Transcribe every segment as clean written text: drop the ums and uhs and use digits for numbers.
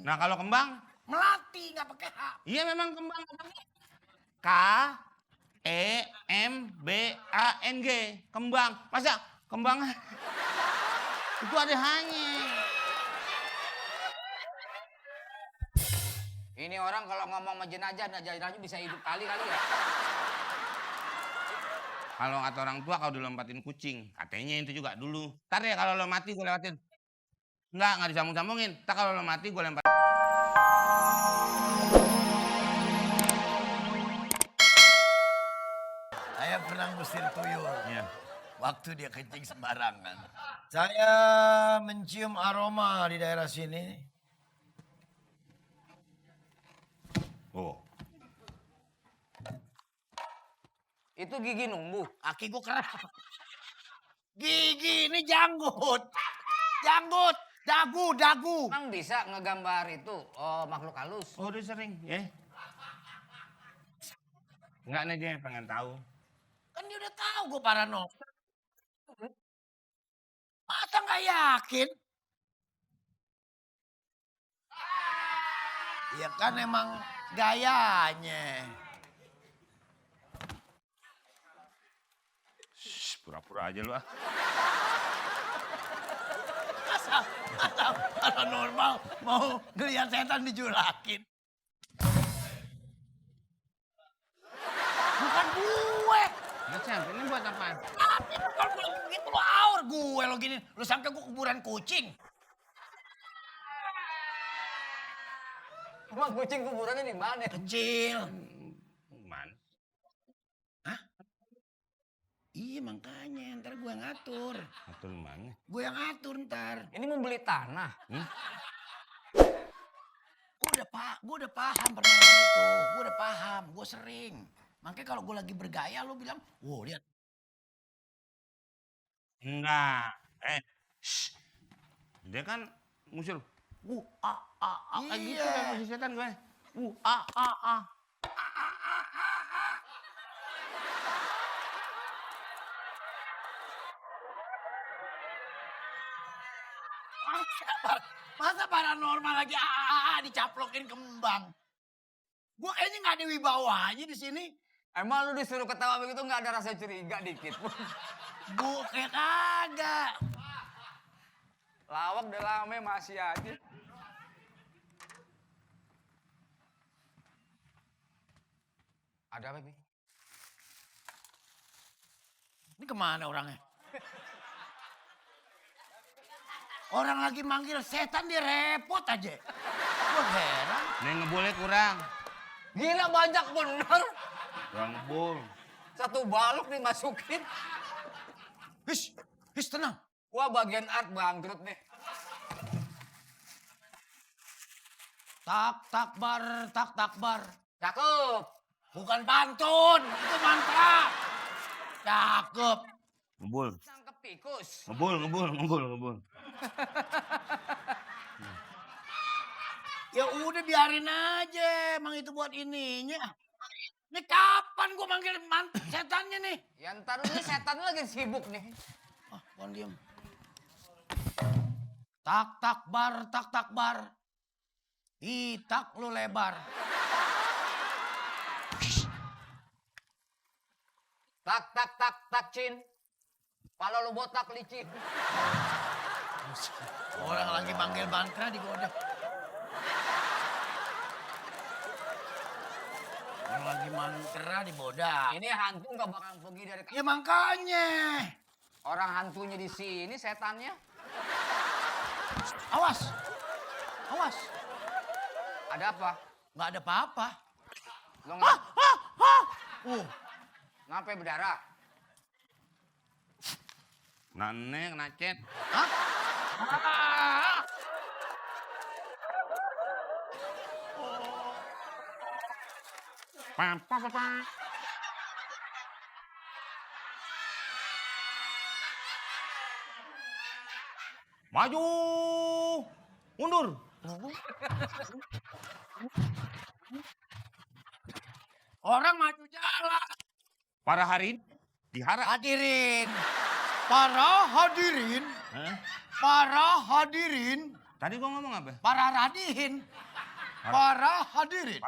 Nah kalau kembang? Melati nggak pakai H. Iya memang kembang. K E M B A N G. Kembang. Masa kembang itu ada hanya. Ini orang kalau ngomong sama jenazah bisa hidup kali ya. Kalau kata orang tua kalau dilompatin kucing, katanya itu juga dulu. Ntar ya kalau lo mati gue lewatin. Enggak disambung-sambungin. Ntar kalau lo mati gue lempar. Saya pernah ngusir tuyul. Iya. Waktu dia kencing sembarangan. Saya mencium aroma di daerah sini. Oh. Itu gigi numbuh. Kaki gue keras. Gigi ini janggut. Janggut. Dagu. Emang bisa ngegambar itu makhluk halus? Oh udah sering ya. Enggak nih dia pengen tahu. Kan dia udah tahu gue parano. Masa nggak yakin? Ya kan emang gayanya. Shh, pura-pura aja lu ah. Masa paranormal mau ngeliat setan dijulakin. Bukan gue. Macam ini buat apaan? Tapi bukan gue gitu lo aur gue lo gini. Lo sangka gue kuburan kucing. Emang kucing kuburannya di mana? Kecil. Man. Iya makanya ntar gue ngatur. Atur mana? Gue yang ngatur ntar. Ini mau beli tanah. Gue udah paham permainan itu. Gue udah paham. Gue sering. Makanya kalau gue lagi bergaya lo bilang, wow lihat. Enggak. Shh. Dia kan musuh. Kayak gitu Iya. kan musuh setan gue. A. Masa paranormal lagi dicaplokin kembang. Gue kayaknya nggak ada wibawanya di sini. Emang lu disuruh ketawa begitu nggak ada rasa curiga dikit pun? Bukan kagak. Lawak udah lama masih aja. Ada apa nih? Ini kemana orangnya? Orang lagi manggil setan dia repot aja. Gue heran. Nih ngeboleh kurang. Gila banyak bener. Kurang bol. Satu balok dimasukin. His tenang. Wah bagian art bangkrut nih. Tak bar. Cakep. Bukan pantun, itu mantra. Cakep. Ngebul. Cangkep tikus. Ngebul. Ya udah biarin aja, emang itu buat ininya. Ini kapan gua manggil setannya nih? Ya ntar ini setan lagi sibuk nih. Pohon diem. Tak bar. Itak lu lebar. Tak cin. Pala lu botak licin. Orang lagi manggil mantra digoda. Orang lagi mantra dibodak. Ini hantu nggak bakal pergi dari Ya makanya. orang hantunya di sini setannya. Awas. Ada apa? Nggak ada apa-apa. Lo ngapain berdarah? Nane nacet. Hah? Pa. Maju. Mundur. Orang maju jalan. Para hari diharap. Hadirin. Para hadirin. Hah? Para hadirin. Tadi gua ngomong apa? Para hadirin. Para hadirin.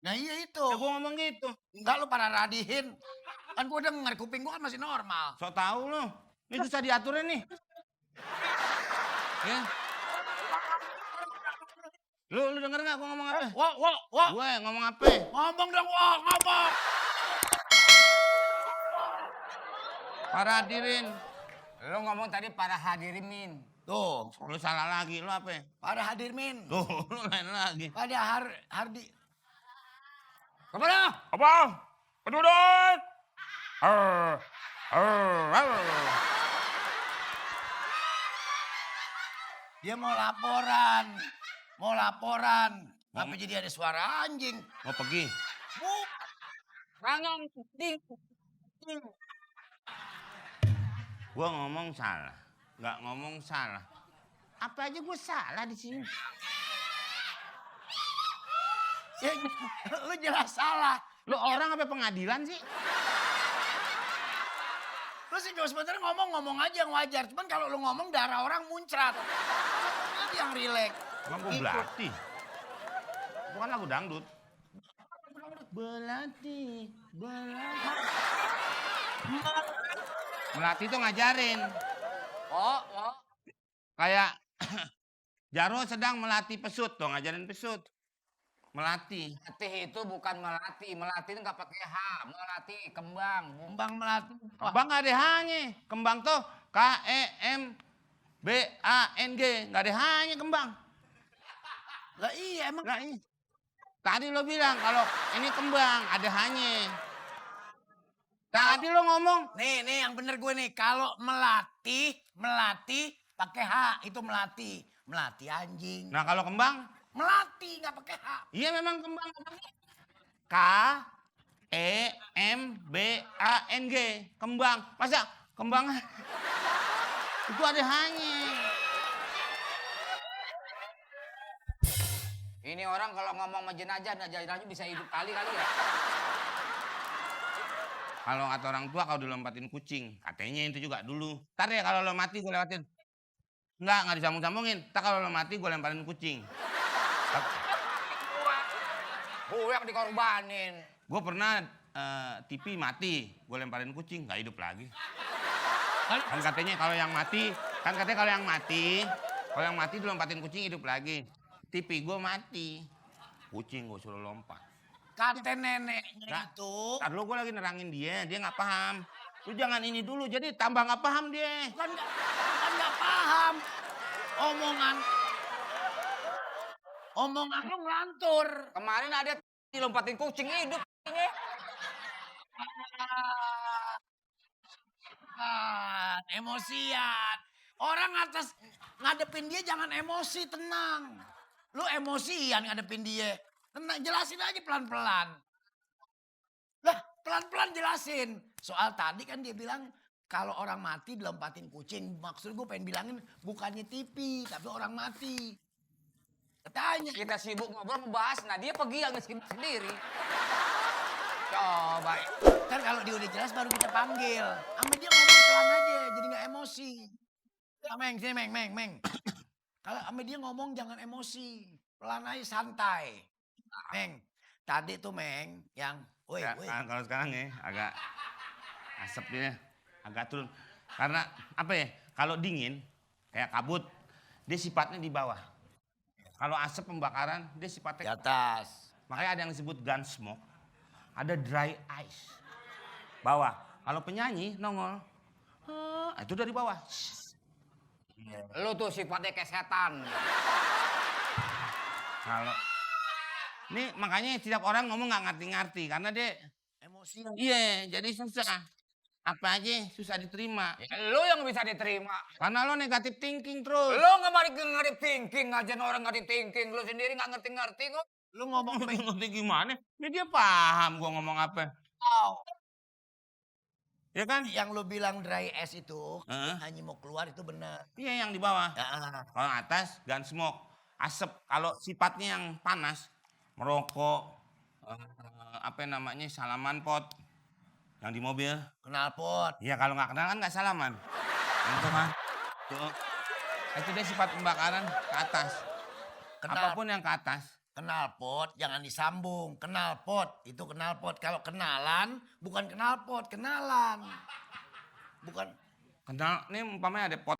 Nah iya itu. Ya gua ngomong gitu. Enggak lu para hadirin. Kan gua denger, kuping gua kan masih normal. Sok tahu lu. Ini susah diaturin nih. Ya. Lu denger nggak gua ngomong apa? Wah. Gue ngomong apa? Ngomong dong, wah, ngomong. Para hadirin. Lu ngomong tadi para hadirin, Min. Tuh, Lu salah lagi, lu apa? para hadirmin. Tuh, lu lain lagi. Pada hardi. Kemana? Apa? Penduduk! Dia mau laporan. Tapi jadi ada suara anjing. Mau pergi? Rangang, ding. Gua ngomong salah. Nggak ngomong salah. Apa aja gue salah di sini. Ya, lu jelas salah. Lu orang apa pengadilan sih? Lu sih sebenarnya ngomong aja yang wajar. Cuman kalau lu ngomong darah orang muncrat. Itu yang rileks. Emang gue belati. Bukan lagu dangdut. Belati. Melati itu ngajarin. Oh. Kayak Jarwo sedang melatih pesut tuh, ngajarin pesut. Melatih. Melatih itu bukan melatih. Melatih itu nggak pakai H. Melatih kembang. Kembang melati. Kembang nggak ada hanya. Kembang tuh KEMBANG. Nggak ada hanya kembang. Lah iya emang. Nah, ini. Tadi lo bilang kalau ini kembang ada hanya. Tadi lo ngomong. Nih yang bener gue nih. Kalau melatih pakai H itu melati. Melati anjing. Nah kalau kembang, Melati nggak pakai H. iya memang kembang. KEMBANG. Kembang. Masa kembang itu ada hanya. Ini orang kalau ngomong sama jenazah bisa hidup kali ya. Kalau kata orang tua kau dilompatin kucing. Katanya itu juga dulu. Ntar ya kalau lo mati gue lewatin. Enggak disambung-sambungin. Ntar kalau lo mati gue lemparin kucing. Gue yang dikorbanin. Gue pernah TV mati. Gue lemparin kucing. Gak hidup lagi. Kan katanya kalau yang mati. Kalau yang mati dilompatin kucing hidup lagi. TV gue mati. Kucing gue suruh lompat. Kata neneknya itu. Ntar lu gue lagi nerangin dia nggak paham. Lu jangan ini dulu, jadi tambah nggak paham dia. Kan nggak paham. Omongan lu ngelantur. Kemarin ada dilompatin kucing hidup. Ini. Emosian. Orang atas ngadepin dia jangan emosi, tenang. Lu emosian ngadepin dia. Tenang, jelasin aja pelan-pelan. Lah, pelan-pelan jelasin. Soal tadi kan dia bilang kalau orang mati dilompatin kucing. Maksud gue pengen bilangin bukannya TV, tapi orang mati. Katanya. Kita sibuk ngobrol membahas, nah dia pergi yang sendiri. Coba. Ntar kalau dia udah jelas baru kita panggil. Sama dia ngomong pelan aja, jadi gak emosi. Meng, Meng. Kalau sama dia ngomong jangan emosi. Pelan aja, santai. Meng, tadi tuh Meng yang... Woi. Kalau sekarang ya agak asap dia, agak turun. Karena apa ya, kalau dingin kayak kabut, dia sifatnya di bawah. Kalau asap pembakaran, dia Di sifatnya atas. makanya ada yang disebut gun smoke, ada dry ice. Bawah. Kalau penyanyi nongol, itu dari bawah. Lu tuh sifatnya kayak setan. Kalau ini makanya setiap orang ngomong nggak ngerti-ngerti karena dia Emosi. iya jadi susah. Apa aja susah diterima. Ya, lu yang bisa diterima. Karena lo negatif thinking terus. Lu nggak ngerti thinking, ngajarin orang ngerti thinking. Lu sendiri nggak ngerti kok. Lu ngomong Ngerti gimana? Ini dia paham gua ngomong apa. Ya kan? yang lu bilang dry ice itu Heeh. hanya mau keluar itu benar. Iya yang di bawah. Ya, Kalau atas gun smoke, asap. Kalau sifatnya yang panas, merokok, apa namanya salaman pot, yang di mobil. knalpot. Iya kalau nggak kenal kan nggak salaman. Itu mah. Tuh. Itu dia sifat pembakaran ke atas. Apapun yang ke atas. Knalpot jangan disambung. Knalpot itu knalpot. Kalau kenalan bukan knalpot, kenalan. Bukan. Kenal, ini umpamanya ada pot.